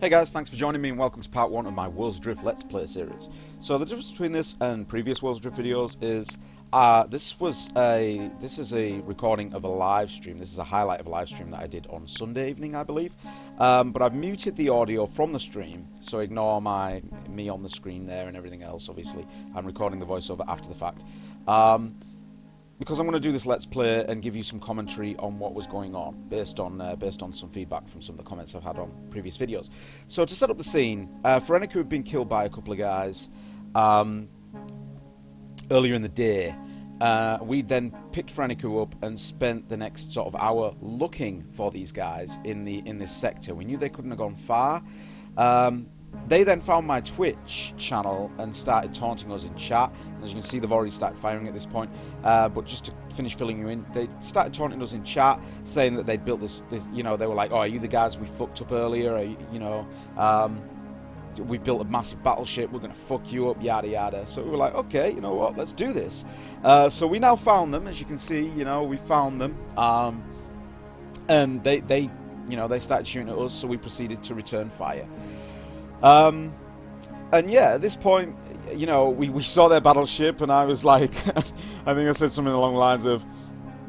Hey guys, thanks for joining me and welcome to part 1 of my Worlds Adrift Let's Play series. So the difference between this and previous Worlds Adrift videos is this is a recording of a live stream. This is a highlight of a live stream that I did on Sunday evening, I believe. But I've muted the audio from the stream, so ignore me on the screen there and everything else. Obviously, I'm recording the voiceover after the fact. Because I'm going to do this Let's Play and give you some commentary on what was going on based on some feedback from some of the comments I've had on previous videos. So to set up the scene, Fereniku had been killed by a couple of guys earlier in the day. We then picked Fereniku up and spent the next sort of hour looking for these guys in this sector. We knew they couldn't have gone far. They then found my Twitch channel and started taunting us in chat. As you can see, they've already started firing at this point. But just to finish filling you in, they started taunting us in chat, saying that they'd built this, you know, they were like, "Oh, are you the guys we fucked up earlier? We built a massive battleship. We're gonna fuck you up, yada yada." So we were like, "Okay, you know what? Let's do this." So we now found them, as you can see. You know, we found them, and they started shooting at us. So we proceeded to return fire. And yeah, at this point, you know, we saw their battleship, and I was like, I think I said something along the lines of,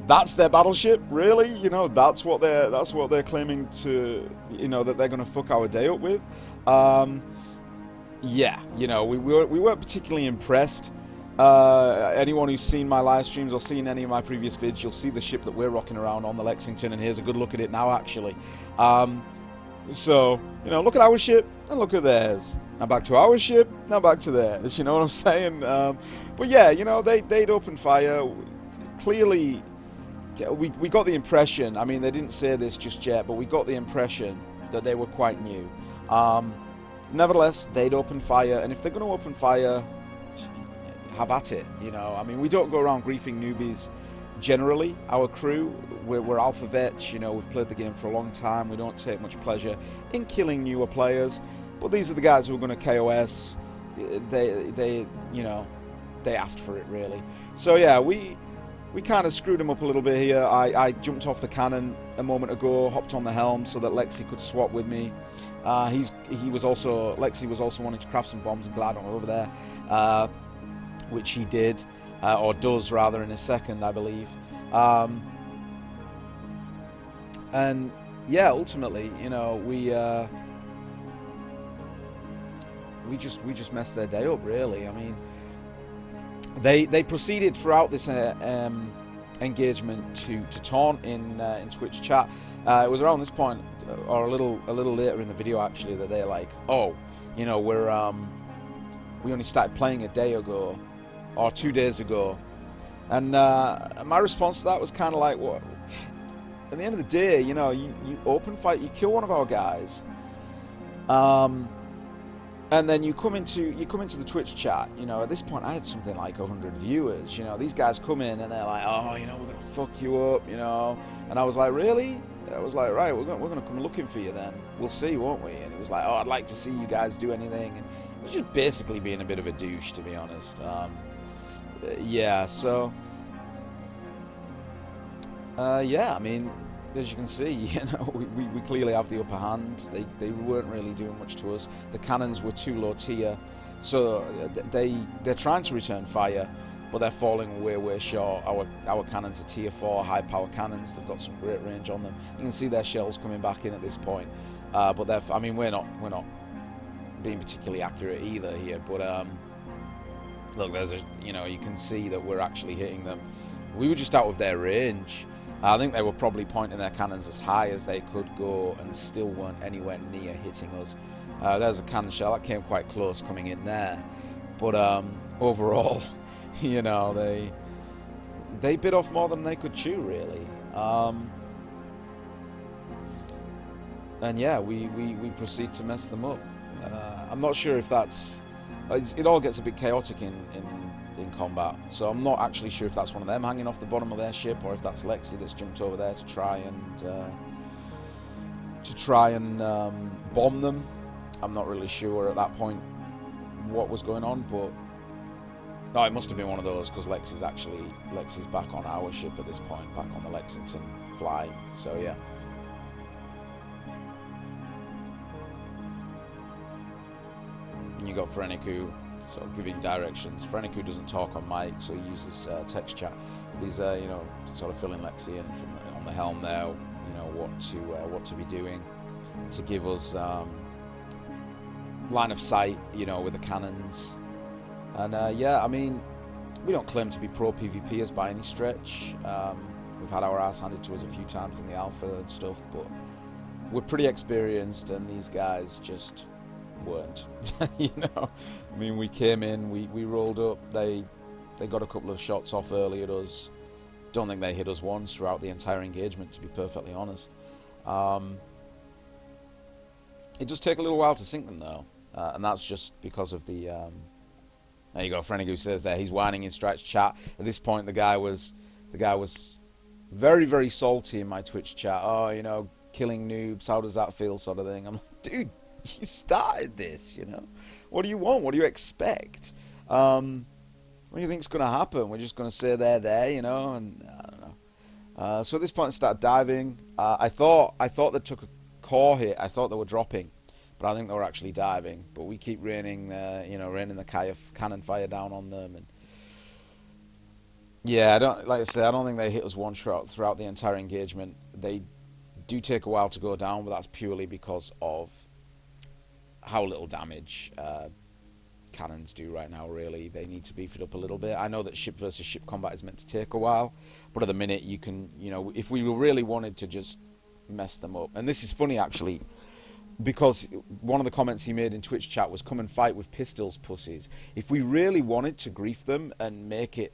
"That's their battleship, really? You know, that's what they're claiming to, you know, that they're gonna fuck our day up with." Yeah, you know, we weren't particularly impressed. Anyone who's seen my live streams or seen any of my previous vids, you'll see the ship that we're rocking around on the Lexington, and here's a good look at it now, actually. So, you know, look at our ship and look at theirs. Now back to our ship, now back to theirs. You know what I'm saying? But yeah, you know, they'd opened fire. Clearly, we got the impression, I mean, they didn't say this just yet, but we got the impression that they were quite new. Nevertheless, they'd opened fire, and if they're going to open fire, have at it, you know. I mean, we don't go around griefing newbies. Generally, our crew, we're alpha vets, you know, we've played the game for a long time, we don't take much pleasure in killing newer players, but these are the guys who are going to KOS. They you know, they asked for it, really. So yeah, we kind of screwed them up a little bit here. I jumped off the cannon a moment ago, hopped on the helm so that Lexi could swap with me. Lexi was also wanting to craft some bombs and glide on over there, which he did. Or does, rather, in a second, I believe. And yeah, ultimately, you know, we just messed their day up, really. I mean, they proceeded throughout this engagement to taunt in Twitch chat. It was around this point, or a little later in the video, actually, that they're like, "Oh, you know, we only started playing a day ago, or 2 days ago." And my response to that was kind of like, what? At the end of the day, you know, you open fight, you kill one of our guys, and then you come into the Twitch chat. You know, at this point, I had something like 100 viewers. You know, these guys come in and they're like, "Oh, you know, we're gonna fuck you up," you know. And I was like, "Really?" I was like, "Right, we're gonna come looking for you then. We'll see, won't we?" And he was like, "Oh, I'd like to see you guys do anything." And he was just basically being a bit of a douche, to be honest. Yeah, so yeah, I mean, as you can see, you know, we clearly have the upper hand. They weren't really doing much to us. The cannons were too low tier, so they're trying to return fire, but they're falling way short. Our cannons are tier 4 high power cannons. They've got some great range on them. You can see their shells coming back in at this point, but I mean, we're not being particularly accurate either here, but look, you know, you can see that we're actually hitting them. We were just out of their range. I think they were probably pointing their cannons as high as they could go and still weren't anywhere near hitting us. There's a cannon shell that came quite close coming in there, but overall, you know, they bit off more than they could chew, really. And yeah, we proceed to mess them up. I'm not sure if that's... It all gets a bit chaotic in combat, so I'm not actually sure if that's one of them hanging off the bottom of their ship, or if that's Lexi that's jumped over there to try and bomb them. I'm not really sure at that point what was going on, but no, it must have been one of those, because Lexi's back on our ship at this point, back on the Lexington flying. So yeah. you got Freniku sort of giving directions. Freniku doesn't talk on mic, so he uses text chat. He's sort of filling Lexi in on the helm there, what to be doing to give us line of sight, with the cannons. And I mean, we don't claim to be pro PvPers by any stretch. We've had our ass handed to us a few times in the alpha and stuff, but we're pretty experienced, and these guys just weren't. I mean, we came in, we rolled up, they got a couple of shots off early at us. Don't think they hit us once throughout the entire engagement, to be perfectly honest. It does take a little while to sink them though, and that's just because of the there you go, Frenigu says there, he's whining in Stretch chat. At this point the guy was very, very salty in my Twitch chat. Oh, killing noobs, how does that feel, sort of thing. I'm like, dude, you started this, What do you want? What do you expect? What do you think's going to happen? We're just going to say they're there, and I don't know. So at this point I started diving. I thought they took a core hit. I thought they were dropping, but I think they were actually diving. But we keep raining the cannon fire down on them, and yeah, I don't think they hit us one shot throughout the entire engagement. They do take a while to go down, but that's purely because of how little damage cannons do right now, really. They need to beef it up a little bit. I know that ship versus ship combat is meant to take a while, but at the minute you can, if we really wanted to just mess them up, and this is funny actually, because one of the comments he made in Twitch chat was, come and fight with pistols, pussies. If we really wanted to grief them and make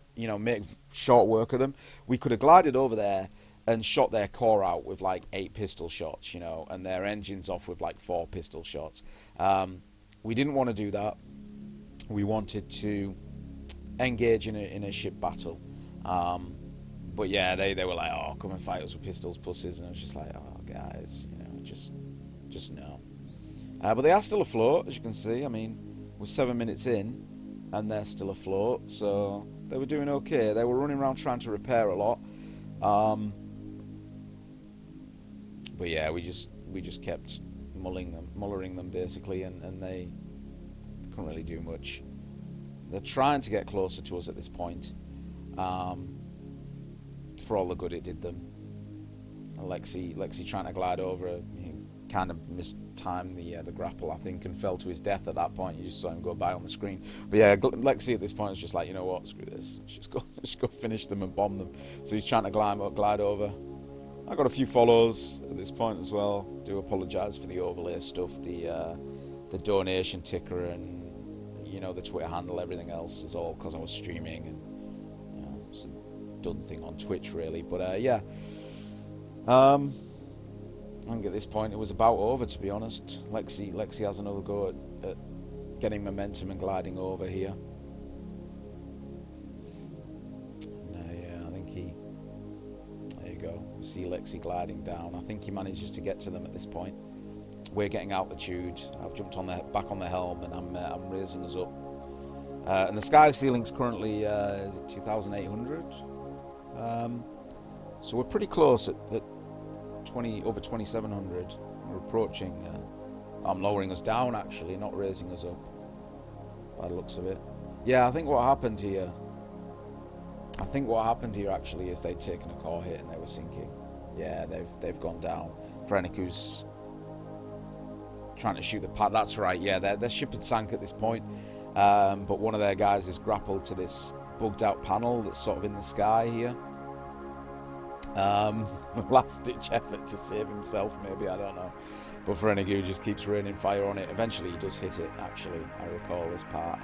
short work of them, we could have glided over there and shot their core out with like 8 pistol shots, and their engines off with like 4 pistol shots. We didn't want to do that. We wanted to engage in a ship battle. But yeah, they were like, oh, come and fight us with pistols, pussies, and I was just like, oh, guys, just no. But they are still afloat, as you can see. I mean, we're 7 minutes in, and they're still afloat, so they were doing okay. They were running around trying to repair a lot. But yeah, we just kept mullering them basically, and they couldn't really do much. They're trying to get closer to us at this point. For all the good it did them. Lexi trying to glide over, he kind of mistimed the grapple, I think, and fell to his death at that point. You just saw him go by on the screen. But yeah, Lexi at this point is just like, you know what, screw this. Let's just go finish them and bomb them. So he's trying to glide over. I got a few follows at this point as well. Do apologise for the overlay stuff, the donation ticker, and the Twitter handle, everything else is all because I was streaming, and it's a done thing on Twitch really. But yeah, I think at this point it was about over, to be honest. Lexi has another go at getting momentum and gliding over here. Yeah, I think there you go. See Lexi gliding down. I think he manages to get to them at this point. We're getting altitude. I've jumped back on the helm, and I'm raising us up. And the sky ceiling's currently is it 2,800? So we're pretty close at over 2,700. We're approaching. I'm lowering us down actually, not raising us up, by the looks of it. Yeah, I think what happened here actually is they'd taken a core hit and they were sinking. Yeah, they've gone down. Freniku's trying to shoot the pad. That's right. Yeah, their ship had sank at this point, but one of their guys is grappled to this bugged out panel that's sort of in the sky here. Last ditch effort to save himself, maybe, I don't know. But Frenigu just keeps raining fire on it. Eventually he does hit it, actually. I recall this part.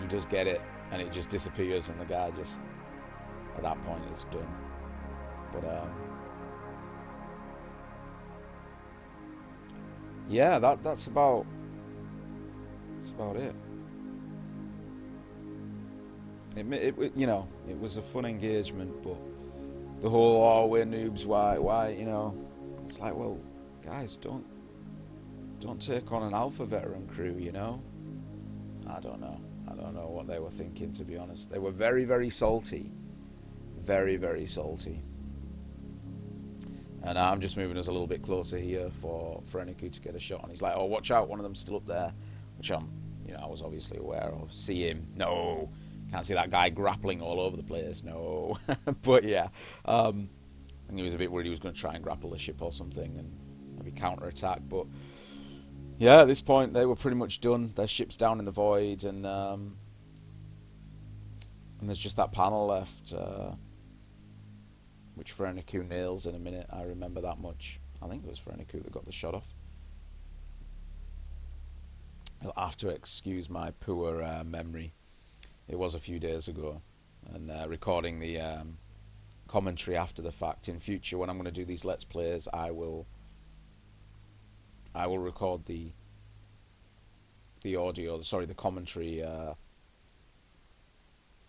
He does get it, and it just disappears, and the guy just, at that point, it's done. But yeah, that's about it. It was a fun engagement, but the whole, oh, we're noobs, why, it's like, well, guys, don't take on an alpha veteran crew, I don't know what they were thinking, to be honest. They were very, very salty, very, very salty. And I'm just moving us a little bit closer here for Eniku to get a shot. And he's like, oh, watch out, one of them's still up there. Which I was obviously aware of. See him. No. Can't see that guy grappling all over the place. No. But yeah. I think he was a bit worried he was going to try and grapple the ship or something and maybe counter-attack. But yeah, at this point, they were pretty much done. Their ship's down in the void. And there's just that panel left. Which Fereniku nails in a minute. I remember that much. I think it was Fereniku that got the shot off. I'll have to excuse my poor memory. It was a few days ago. And recording the commentary after the fact. In future, when I'm going to do these Let's Plays, I will record the audio, sorry, the commentary.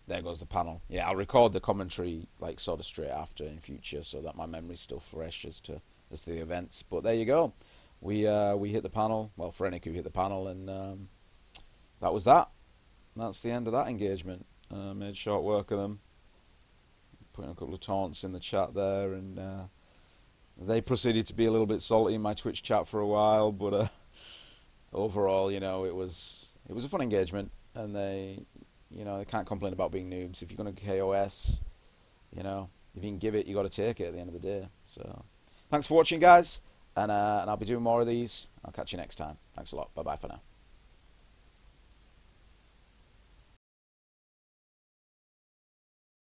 There goes the panel. Yeah, I'll record the commentary like sort of straight after in future, so that my memory's still fresh as to the events. But there you go. We hit the panel. Well, Fereniku hit the panel, and that was that. That's the end of that engagement. Made short work of them. Putting a couple of taunts in the chat there, and they proceeded to be a little bit salty in my Twitch chat for a while. But overall, it was a fun engagement, and they can't complain about being noobs. If you're going to KOS, if you can give it, you got to take it at the end of the day. So, thanks for watching, guys, and I'll be doing more of these. I'll catch you next time. Thanks a lot. Bye bye for now.